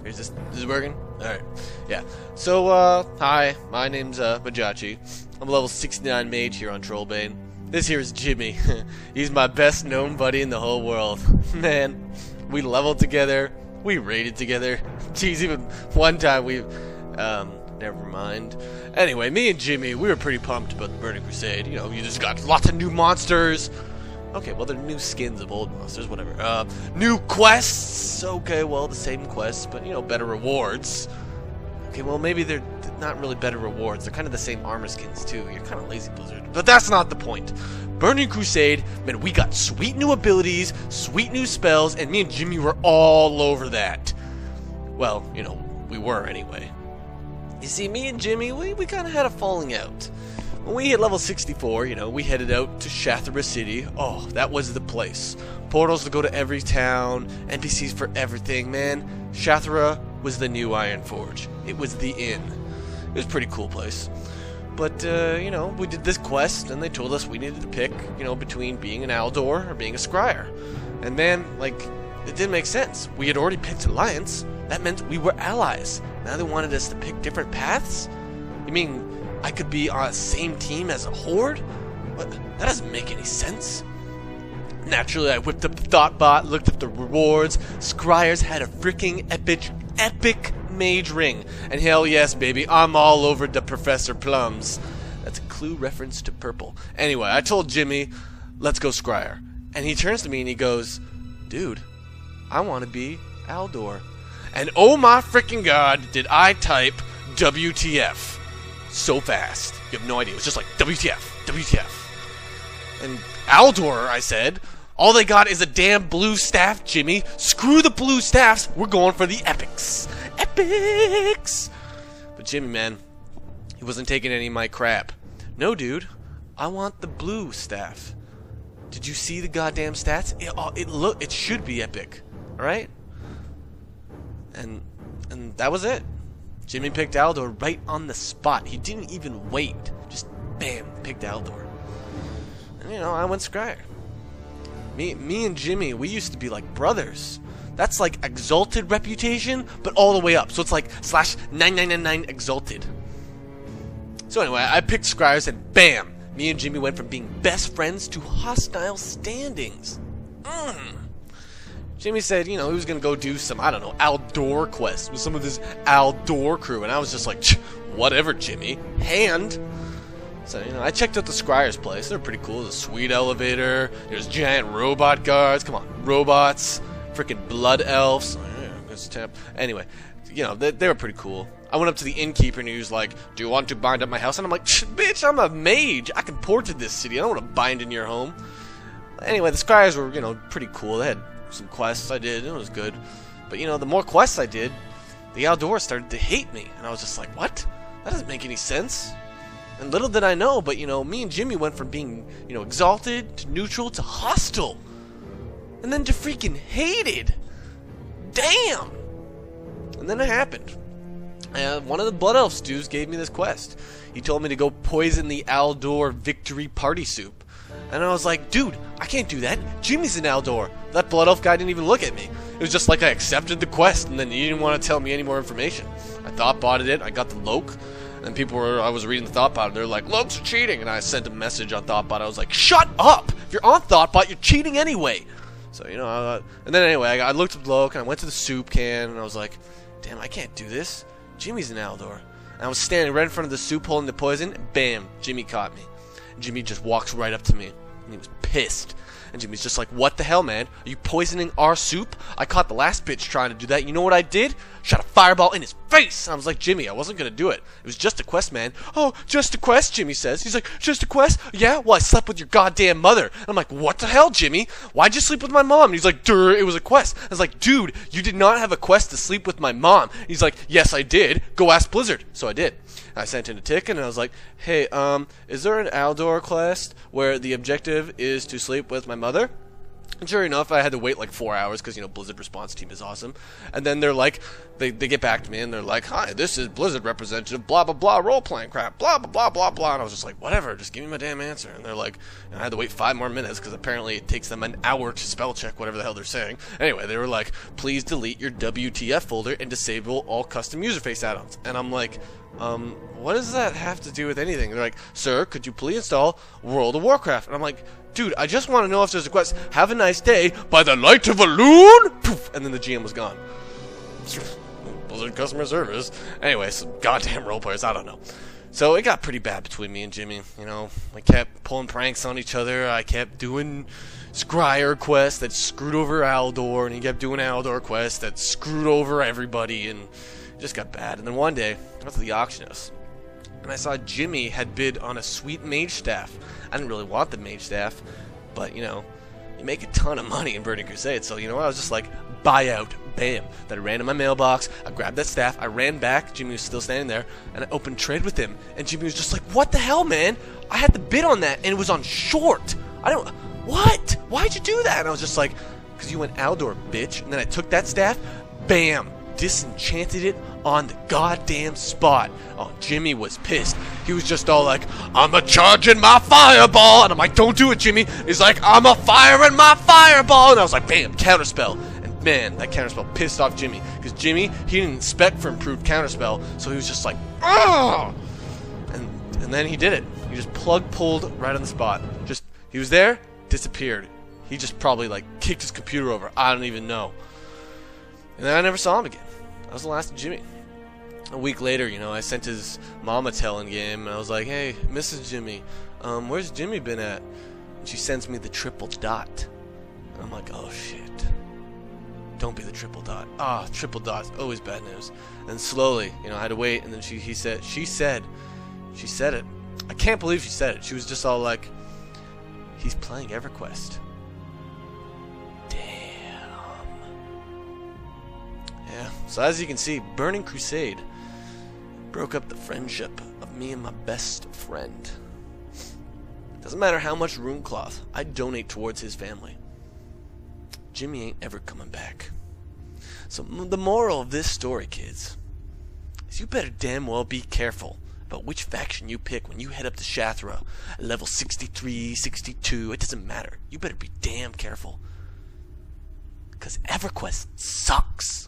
Is this working? Alright. Yeah. So, hi, my name's, Mojache. I'm a level 69 mage here on Trollbane. This here is Jimmy. He's my best known buddy in the whole world. Man, we leveled together, we raided together. Jeez, even one time we, never mind. Anyway, me and Jimmy, we were pretty pumped about the Burning Crusade. You know, you just got lots of new monsters. Okay, well, they're new skins of old monsters, whatever. New quests! Okay, well, the same quests, but, you know, better rewards. Okay, well, maybe they're not really better rewards. They're kind of the same armor skins, too. You're kind of lazy, Blizzard. But that's not the point. Burning Crusade, man, we got sweet new abilities, sweet new spells, and me and Jimmy were all over that. Well, you know, we were anyway. You see, me and Jimmy, we kind of had a falling out. When we hit level 64, you know, we headed out to Scryer City. Oh, that was the place. Portals to go to every town, NPCs for everything, man. Scryer was the new Iron Forge. It was the inn. It was a pretty cool place. But, you know, we did this quest, and they told us we needed to pick, you know, between being an Aldor or being a Scryer. And man, like, it didn't make sense. We had already picked Alliance. That meant we were allies. Now they wanted us to pick different paths? You mean I could be on the same team as a horde? What? That doesn't make any sense. Naturally, I whipped up the Thoughtbot, looked up the rewards. Scryers had a freaking epic mage ring. And hell yes, baby, I'm all over the Professor Plums. That's a clue reference to purple. Anyway, I told Jimmy, let's go Scryer. And he turns to me and he goes, dude, I want to be Aldor. And oh my freaking god, did I type WTF. So fast. You have no idea. It was just like, WTF, WTF. And Aldor, I said, all they got is a damn blue staff, Jimmy. Screw the blue staffs. We're going for the epics. Epics! But Jimmy, man, he wasn't taking any of my crap. No, dude. I want the blue staff. Did you see the goddamn stats? It should be epic. Alright? And that was it. Jimmy picked Aldor right on the spot. He didn't even wait. Just bam, picked Aldor. And you know, I went Scryer. Me and Jimmy, we used to be like brothers. That's like exalted reputation, but all the way up. So it's like /9999 exalted. So anyway, I picked Scryers and bam, me and Jimmy went from being best friends to hostile standings. Jimmy said, you know, he was going to go do some, I don't know, Aldor quests with some of this Aldor crew. And I was just like, whatever, Jimmy. Hand. So, you know, I checked out the Scryer's place. They're pretty cool. There's a sweet elevator. There's giant robot guards. Come on, robots. Freaking blood elves. Oh, yeah, that's a tap. Anyway, you know, they were pretty cool. I went up to the innkeeper and he was like, do you want to bind up my house? And I'm like, bitch, I'm a mage. I can port to this city. I don't want to bind in your home. Anyway, the Scryers were, you know, pretty cool. They had some quests I did, and it was good. But, you know, the more quests I did, the Aldor started to hate me. And I was just like, what? That doesn't make any sense. And little did I know, but, you know, me and Jimmy went from being, you know, exalted to neutral to hostile. And then to freaking hated. Damn! And then it happened. One of the Blood Elf stews gave me this quest. He told me to go poison the Aldor victory party soup. And I was like, dude, I can't do that. Jimmy's an Aldor. That Blood Elf guy didn't even look at me. It was just like I accepted the quest, and then he didn't want to tell me any more information. I thought-botted it. I got the Loke, and I was reading the Thoughtbot, and they're like, Lokes are cheating. And I sent a message on Thoughtbot. I was like, shut up! If you're on Thoughtbot, you're cheating anyway. So, you know, and then anyway, I looked at Loke, and I went to the soup can, and I was like, damn, I can't do this. Jimmy's an Aldor. And I was standing right in front of the soup holding the poison, and bam, Jimmy caught me. Jimmy just walks right up to me, and he was pissed. And Jimmy's just like, what the hell, man? Are you poisoning our soup? I caught the last bitch trying to do that. You know what I did? Shot a fireball in his face. And I was like, Jimmy, I wasn't going to do it. It was just a quest, man. Oh, just a quest, Jimmy says. He's like, just a quest? Yeah? Well, I slept with your goddamn mother. And I'm like, what the hell, Jimmy? Why'd you sleep with my mom? And he's like, duh, it was a quest. I was like, dude, you did not have a quest to sleep with my mom. And he's like, yes, I did. Go ask Blizzard. So I did. I sent in a ticket, and I was like, hey, is there an Aldor quest where the objective is to sleep with my mother? And sure enough, I had to wait like 4 hours because, Blizzard response team is awesome. And then they're like, they get back to me and they're like, hi, this is Blizzard representative, blah, blah, blah, role-playing crap, blah, blah, blah, blah, blah. And I was just like, whatever, just give me my damn answer. And they're like, and I had to wait 5 more minutes because apparently it takes them an hour to spell check whatever the hell they're saying. Anyway, they were like, please delete your WTF folder and disable all custom user face add-ons. And I'm like, what does that have to do with anything? They're like, sir, could you please install World of Warcraft? And I'm like, dude, I just want to know if there's a quest. Have a nice day by the light of a loon. Poof, and then the GM was gone. Blizzard customer service. Anyway, some goddamn role players. I don't know. So it got pretty bad between me and Jimmy. I kept pulling pranks on each other. I kept doing Scryer quests that screwed over Aldor, and he kept doing Aldor quests that screwed over everybody, and it just got bad. And then one day, I went to the auction house, and I saw Jimmy had bid on a sweet mage staff. I didn't really want the mage staff, but you make a ton of money in Burning Crusade, so I was just like, buy out, bam. Then I ran in my mailbox, I grabbed that staff, I ran back, Jimmy was still standing there, and I opened trade with him, and Jimmy was just like, what the hell, man? I had to bid on that, and it was on short. What? Why'd you do that? And I was just like, because you went Aldor, bitch. And then I took that staff, bam, disenchanted it on the goddamn spot. Oh, Jimmy was pissed. He was just all like, I'm a-charging my fireball. And I'm like, don't do it, Jimmy. He's like, I'm a-firing my fireball. And I was like, bam, counterspell. And man, that counterspell pissed off Jimmy. Because Jimmy, he didn't spec for improved counterspell. So he was just like, ugh. And then he did it. He just pulled right on the spot. He was there, disappeared. He just probably like kicked his computer over. I don't even know. And then I never saw him again. That was the last of Jimmy. A week later, I sent his mom a telling game, and I was like, hey, Mrs. Jimmy, where's Jimmy been at? And she sends me the triple dot. And I'm like, oh shit. Don't be the triple dot. Triple dot's always bad news. And slowly, I had to wait, and then she said it. I can't believe she said it. She was just all like, he's playing EverQuest. Yeah, so as you can see, Burning Crusade broke up the friendship of me and my best friend. Doesn't matter how much rune cloth I donate towards his family. Jimmy ain't ever coming back. So the moral of this story, kids, is you better damn well be careful about which faction you pick when you head up to Shathra at level 63, 62, it doesn't matter. You better be damn careful. Because EverQuest sucks.